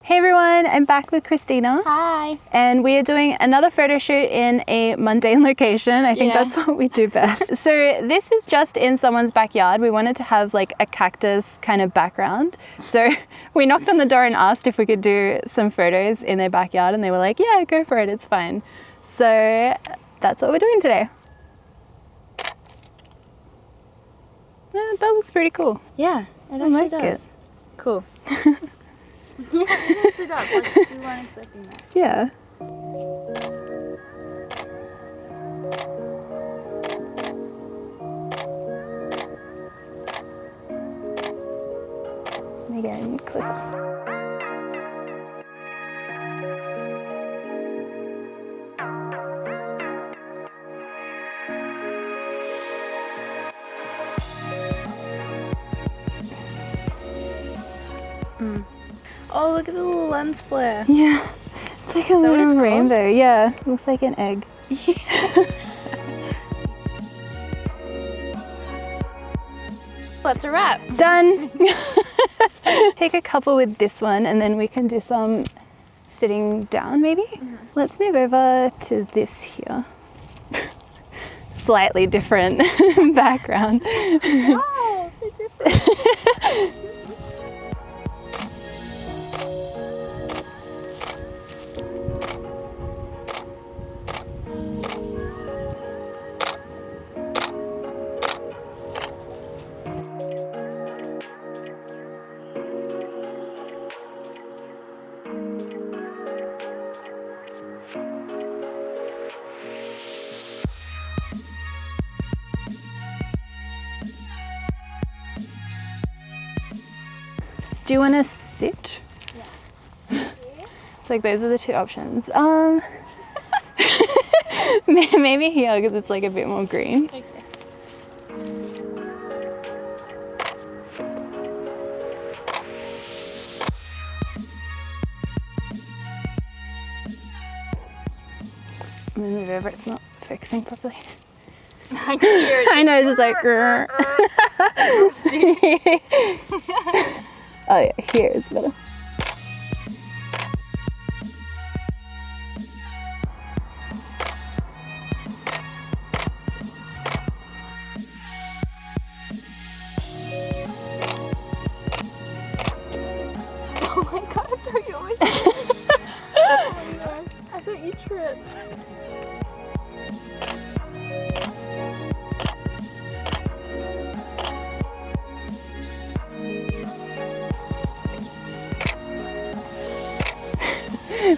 Hey everyone, I'm back with Christina. Hi. And we are doing another photo shoot in a mundane location. I think that's what we do best. So this is just in someone's backyard. We wanted to have like a cactus kind of background. So we knocked on the door and asked if we could do some photos in their backyard, and they were like, yeah, go for it, it's fine. So that's what we're doing today. Yeah, that looks pretty cool. Yeah, it actually does. Cool. Yeah, it actually does. Like, we weren't expecting that. Yeah. Let me get in closer. Oh, look at the little lens flare. Yeah, it's like a little rainbow. Yeah, looks like an egg. That's a wrap. Done. Take a couple with this one, and then we can do some sitting down maybe. Let's move over to this here. Slightly different background. Wow, so different. Do you want to sit? Yeah. It's like those are the two options. Maybe here because it's like a bit more green. Okay. I'm gonna move over, it's not focusing properly. I know, it's just like oh yeah, here it's better. Oh my god, I thought you always oh my god, I thought you tripped.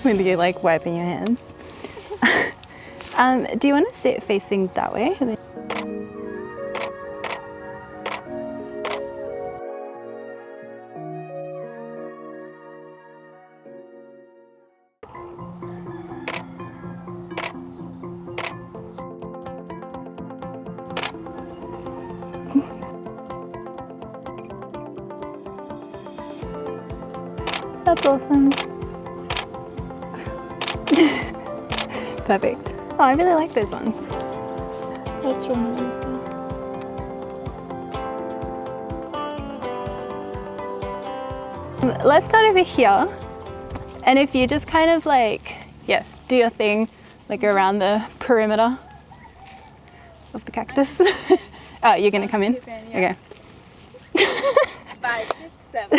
When you like wiping your hands. Do you want to sit facing that way? That's awesome. Perfect. Oh, I really like those ones. That's really nice too. Let's start over here. And if you just kind of like, do your thing, like around the perimeter of the cactus. Oh, you're gonna come in? Okay. 5, 6, 7.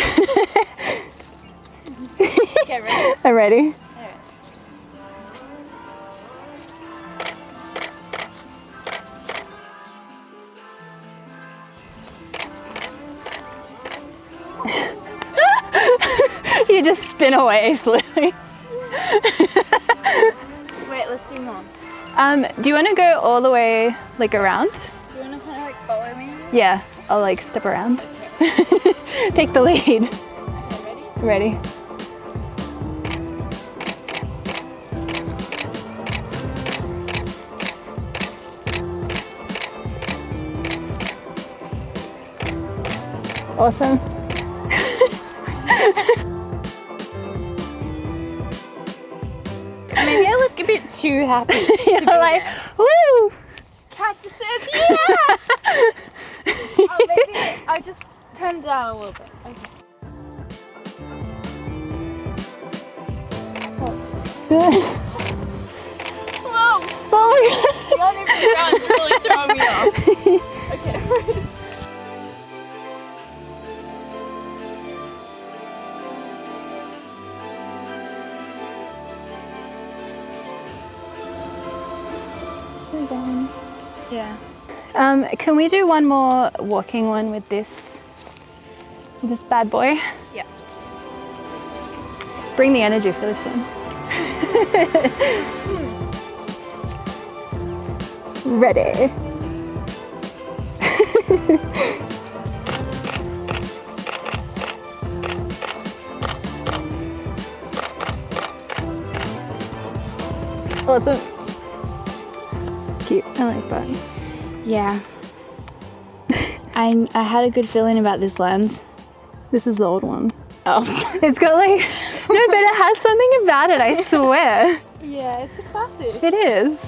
Okay, ready? I'm ready. You just spin away slowly. Wait, let's do more. Do you want to go all the way like around? Do you want to kind of like follow me? Yeah, I'll like step around. Okay. Take the lead. Okay, ready? Ready. Awesome. Maybe I look a bit too happy. You're like, woo! Cactuses, yeah! Oh, maybe I just turn it down a little bit. Okay. Whoa! Oh The uneven ground's really throwing me off. Okay. Yeah. Can we do one more walking one with this bad boy? Yeah. Bring the energy for this one. Ready. Awesome. Cute. I like that. Yeah. I had a good feeling about this lens. This is the old one. Oh. It's got like, no, but it has something about it, I swear. Yeah, it's a classic. It is.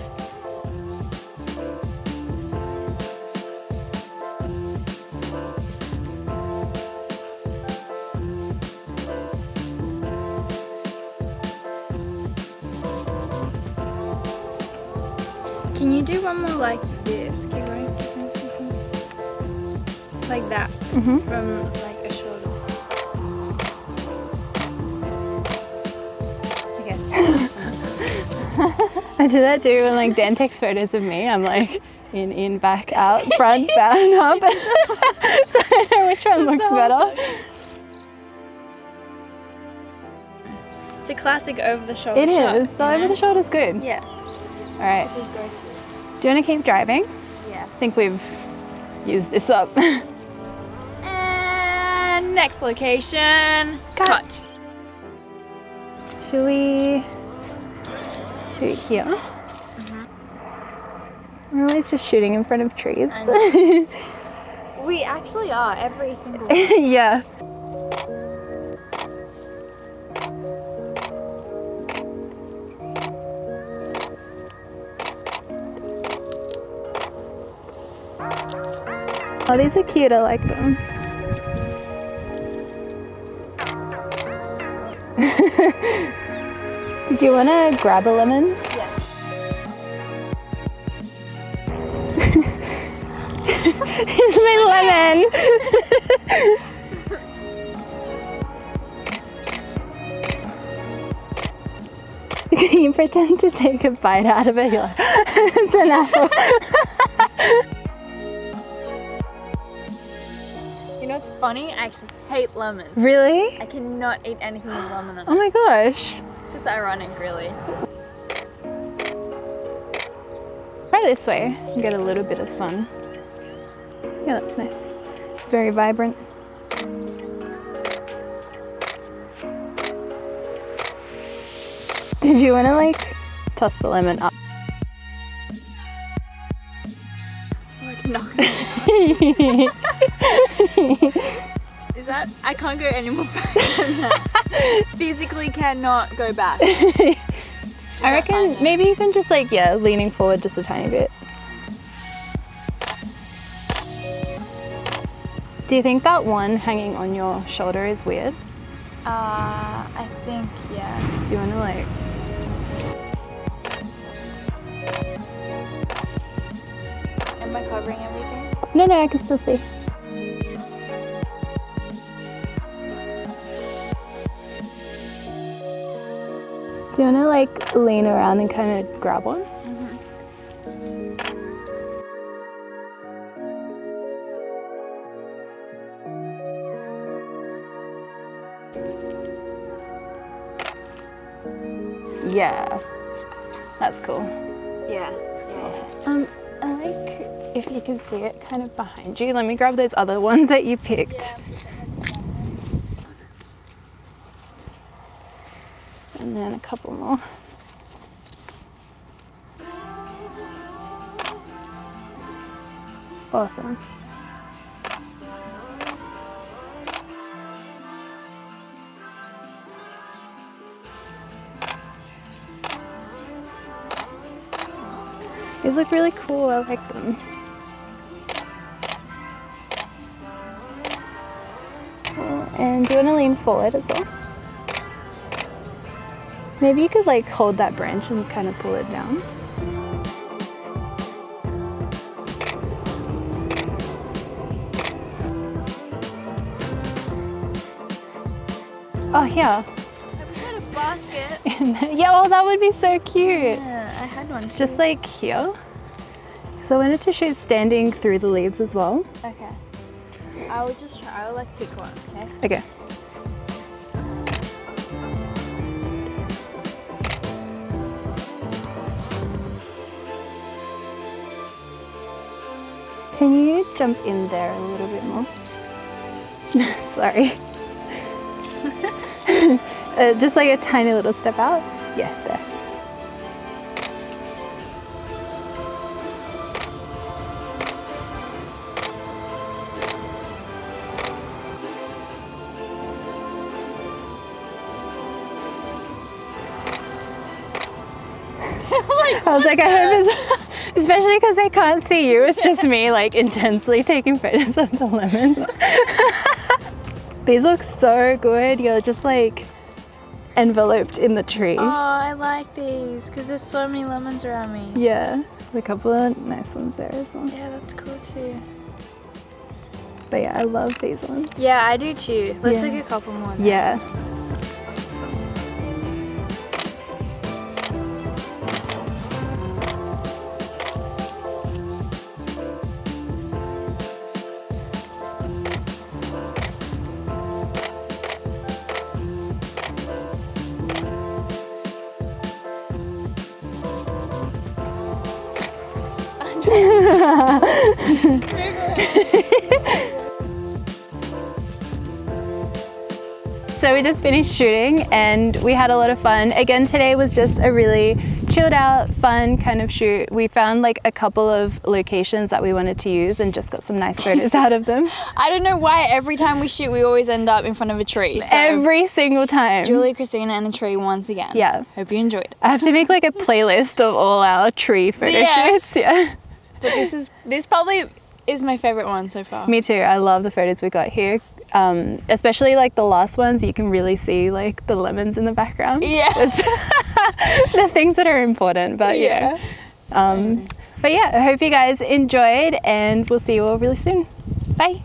Can you do one more like this? Keep going. Like that. Mm-hmm. From like a shoulder. Okay. I do that too when like Dan takes photos of me. I'm like in, back, out, front, down, up. So I know which one looks better. It's a classic over the shoulder It shot, is. The over the shoulder's good. Yeah. All right. Do you want to keep driving? Yeah. I think we've used this up. And next location. Cut. Should we shoot here? Mm-hmm. We're always just shooting in front of trees. We actually are, every single one. Yeah. Oh, these are cute. I like them. Did you want to grab a lemon? Yeah. Here's my lemon. You pretend to take a bite out of it. You're like, it's an apple. You know what's funny? I actually hate lemons. Really? I cannot eat anything with lemon on it. Oh my gosh. It's just ironic, really. Try this way and get a little bit of sun. Yeah, that's nice. It's very vibrant. Did you want to like toss the lemon up? Like knock Is that? I can't go any more back than that. Physically cannot go back. I reckon maybe you can just like, yeah, leaning forward just a tiny bit. Do you think that one hanging on your shoulder is weird? I think, yeah. Do you want to like... Am I covering everything? No, I can still see. Do you want to like lean around and kind of grab one? Yeah, that's cool. Yeah. I like if you can see it kind of behind you. Let me grab those other ones that you picked. Yeah. And then a couple more. Awesome. These look really cool. I like them. Cool. And do you want to lean forward as well? Maybe you could like hold that branch and kind of pull it down. Oh, here. I wish I had a basket. Yeah, well, that would be so cute. Yeah, I had one too. Just like here. So I wanted to shoot standing through the leaves as well. Okay. I would just try. I would like pick one. Okay. Okay. Can you jump in there a little bit more? Sorry. Just like a tiny little step out. Yeah, there. I was like, I hope it's, especially because I can't see you, it's just me like intensely taking photos of the lemons. These look so good. You're just like enveloped in the tree. Oh, I like these because there's so many lemons around me. Yeah, a couple of nice ones there as well. Yeah, that's cool too. But yeah, I love these ones. Yeah, I do too. Let's Yeah. take a couple more then. Yeah. So we just finished shooting and we had a lot of fun. Again, today was just a really chilled out, fun kind of shoot. We found like a couple of locations that we wanted to use and just got some nice photos out of them. I don't know why every time we shoot we always end up in front of a tree. So Every single time. Julie, Christina and a tree once again. Yeah. Hope you enjoyed it. I have to make like a playlist of all our tree photo shoots. Yeah. But this probably is my favorite one so far. Me too. I love the photos we got here. Especially like the last ones, you can really see like the lemons in the background. Yeah. The things that are important, but yeah. But yeah, I hope you guys enjoyed and we'll see you all really soon. Bye.